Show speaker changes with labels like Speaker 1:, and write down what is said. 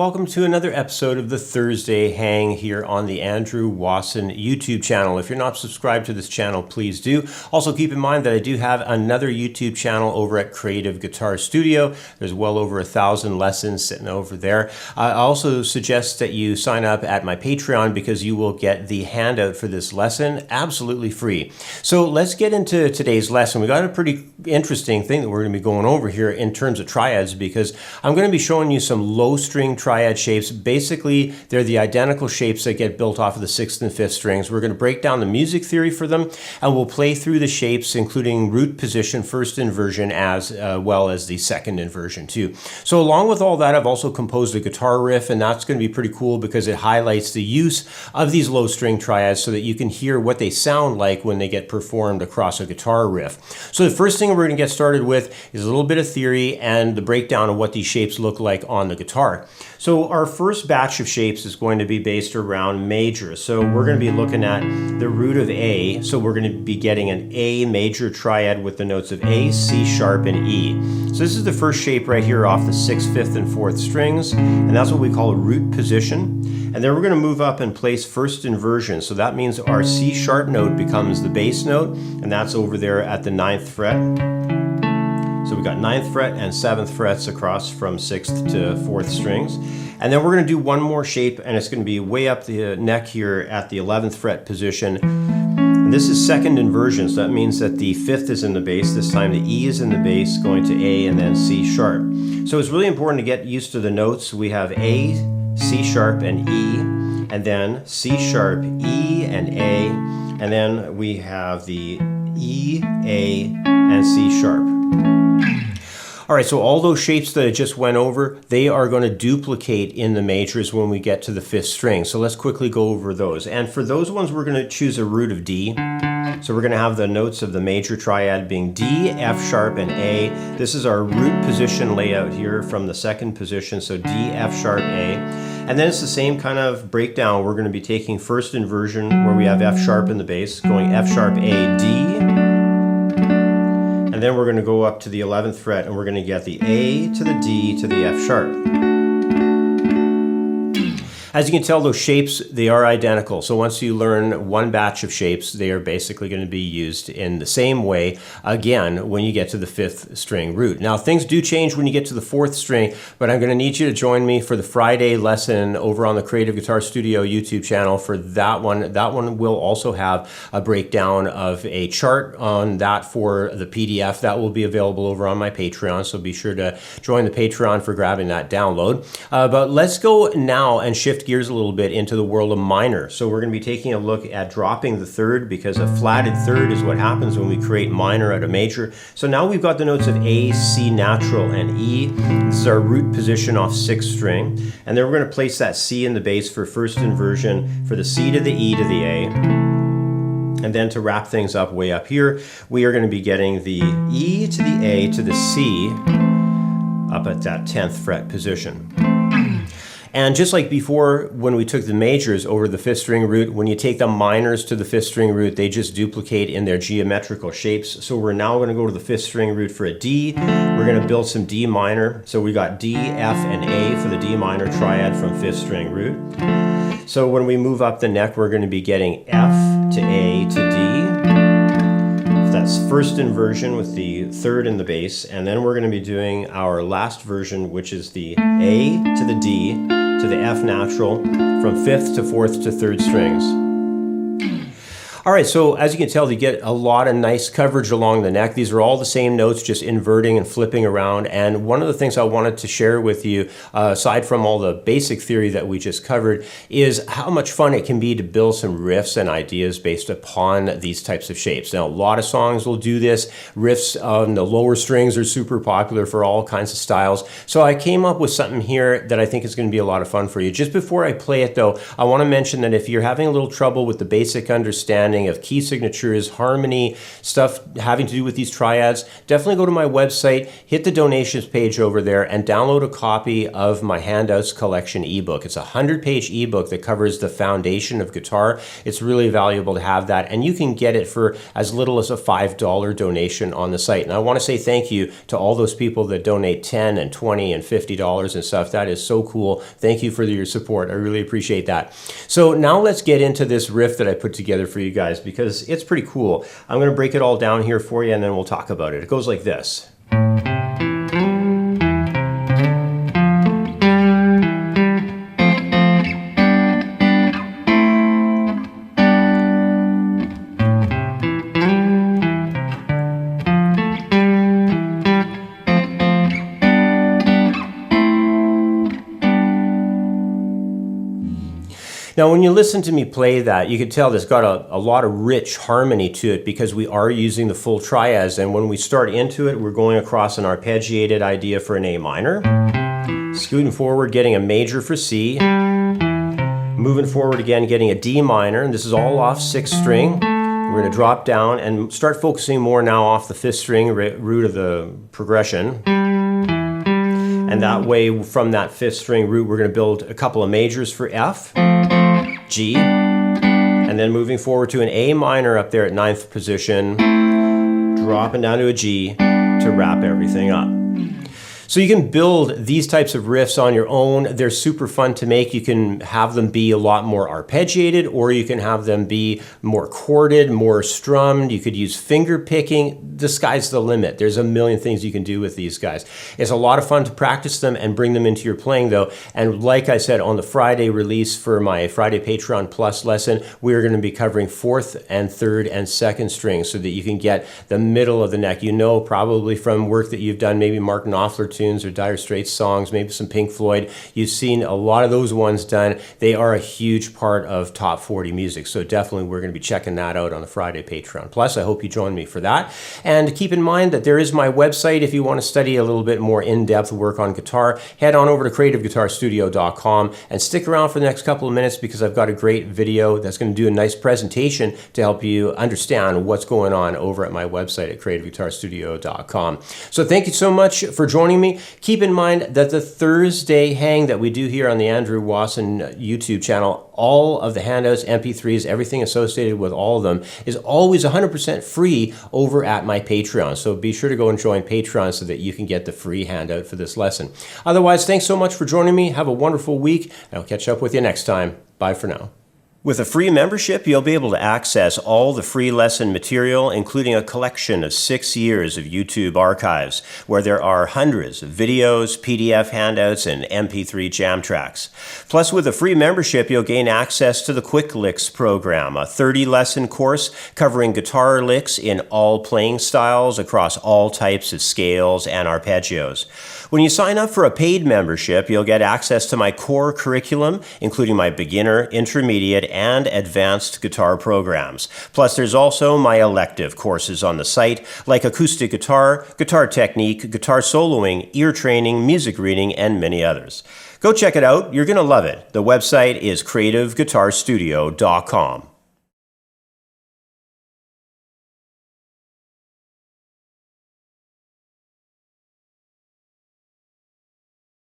Speaker 1: welcome to another episode of the Thursday Hang here on the Andrew Wasson YouTube channel. If you're not subscribed to this channel, please do. Also keep in mind that I do have another YouTube channel over at Creative Guitar Studio. There's well over 1,000 lessons sitting over there. I also suggest that you sign up at my Patreon because you will get the handout for this lesson absolutely free. So let's get into today's lesson. We got a pretty interesting thing that we're going to be going over here in terms of triads, because I'm going to be showing you some low string triad shapes. Basically, they're the identical shapes that get built off of the 6th and 5th strings. We're going to break down the music theory for them, and we'll play through the shapes, including root position, first inversion, as well as the second inversion too. So along with all that, I've also composed a guitar riff, and that's going to be pretty cool because it highlights the use of these low string triads so that you can hear what they sound like when they get performed across a guitar riff. So the first thing we're going to get started with is a little bit of theory and the breakdown of what these shapes look like on the guitar. So our first batch of shapes is going to be based around majors. So we're going to be looking at the root of A. So we're going to be getting an A major triad with the notes of A, C sharp, and E. So this is the first shape right here off the 6th, 5th, and 4th strings, and that's what we call a root position. And then we're going to move up and place first inversion. So that means our C sharp note becomes the bass note, and that's over there at the 9th fret. So we got 9th fret and 7th frets across from 6th to 4th strings. And then we're going to do one more shape, and it's going to be way up the neck here at the 11th fret position. And this is second inversion, so that means that the 5th is in the bass. This time the E is in the bass, going to A and then C sharp. So it's really important to get used to the notes. We have A, C sharp, and E, and then C sharp, E, and A, and then we have the E, A, and C sharp. All right, so all those shapes that I just went over, they are going to duplicate in the majors when we get to the 5th string. So let's quickly go over those. And for those ones, we're going to choose a root of D. So we're going to have the notes of the major triad being D, F sharp, and A. This is our root position layout here from the 2nd position. So D, F sharp, A. And then it's the same kind of breakdown. We're going to be taking first inversion where we have F sharp in the bass, going F sharp, A, D. And then we're going to go up to the 11th fret, and we're going to get the A to the D to the F sharp. As you can tell, those shapes, they are identical. So once you learn one batch of shapes, they are basically going to be used in the same way again when you get to the 5th string root. Now, things do change when you get to the 4th string, but I'm going to need you to join me for the Friday lesson over on the Creative Guitar Studio YouTube channel for that one. That one will also have a breakdown of a chart on that for the PDF. That will be available over on my Patreon, so be sure to join the Patreon for grabbing that download. But let's go now and shift gears a little bit into the world of minor. So we're going to be taking a look at dropping the 3rd, because a flatted 3rd is what happens when we create minor out of major. So now we've got the notes of A, C natural, and E. This is our root position off 6th string. And then we're going to place that C in the bass for first inversion, for the C to the E to the A. And then to wrap things up way up here, we are going to be getting the E to the A to the C up at that 10th fret position. And just like before, when we took the majors over the 5th string root, when you take the minors to the 5th string root, they just duplicate in their geometrical shapes. So we're now going to go to the 5th string root for a D. We're going to build some D minor. So we got D, F, and A for the D minor triad from 5th string root. So when we move up the neck, we're going to be getting F to A to D. That's first inversion with the 3rd in the bass. And then we're going to be doing our last version, which is the A to the D to the F natural from 5th to 4th to 3rd strings. All right, so as you can tell, you get a lot of nice coverage along the neck. These are all the same notes, just inverting and flipping around. And one of the things I wanted to share with you, aside from all the basic theory that we just covered, is how much fun it can be to build some riffs and ideas based upon these types of shapes. Now, a lot of songs will do this. Riffs on the lower strings are super popular for all kinds of styles. So I came up with something here that I think is going to be a lot of fun for you. Just before I play it, though, I want to mention that if you're having a little trouble with the basic understanding understanding of key signatures, harmony, stuff having to do with these triads, definitely go to my website, hit the donations page over there, and download a copy of my Handouts Collection ebook. It's a 100-page ebook that covers the foundation of guitar. It's really valuable to have that, and you can get it for as little as a $5 donation on the site. And I want to say thank you to all those people that donate $10 and $20 and $50 and stuff. That is so cool. Thank you for your support. I really appreciate that. So now let's get into this riff that I put together for you guys, because it's pretty cool. I'm going to break it all down here for you, and then we'll talk about it. It goes like this. Now, when you listen to me play that, you can tell there's got a lot of rich harmony to it, because we are using the full triads. And when we start into it, we're going across an arpeggiated idea for an A minor, scooting forward, getting a major for C, moving forward again, getting a D minor, and this is all off 6th string. We're going to drop down and start focusing more now off the 5th string root of the progression. And that way, from that 5th string root, we're going to build a couple of majors for F, G, and then moving forward to an A minor up there at 9th position, dropping down to a G to wrap everything up. So you can build these types of riffs on your own. They're super fun to make. You can have them be a lot more arpeggiated, or you can have them be more chorded, more strummed. You could use finger picking. The sky's the limit. There's a million things you can do with these guys. It's a lot of fun to practice them and bring them into your playing, though. And like I said, on the Friday release for my Friday Patreon Plus lesson, we're going to be covering 4th and 3rd and 2nd strings, so that you can get the middle of the neck. You know, probably from work that you've done, maybe Mark Knopfler tunes or Dire Straits songs, maybe some Pink Floyd. You've seen a lot of those ones done. They are a huge part of top 40 music. So definitely we're going to be checking that out on the Friday Patreon Plus. I hope you join me for that. And keep in mind that there is my website. If you want to study a little bit more in-depth work on guitar, head on over to creativeguitarstudio.com and stick around for the next couple of minutes, because I've got a great video that's going to do a nice presentation to help you understand what's going on over at my website at creativeguitarstudio.com. So thank you so much for joining me. Keep in mind that the Thursday hang that we do here on the Andrew Wasson YouTube channel, all of the handouts, MP3s, everything associated with all of them is always 100% free over at my Patreon. So be sure to go and join Patreon so that you can get the free handout for this lesson. Otherwise, thanks so much for joining me. Have a wonderful week, and I'll catch up with you next time. Bye for now. With a free membership, you'll be able to access all the free lesson material, including a collection of 6 years of YouTube archives, where there are hundreds of videos, PDF handouts, and MP3 jam tracks. Plus, with a free membership, you'll gain access to the Quick Licks program, a 30-lesson course covering guitar licks in all playing styles across all types of scales and arpeggios. When you sign up for a paid membership, you'll get access to my core curriculum, including my beginner, intermediate, and advanced guitar programs. Plus, there's also my elective courses on the site, like acoustic guitar, guitar technique, guitar soloing, ear training, music reading, and many others. Go check it out. You're going to love it. The website is creativeguitarstudio.com.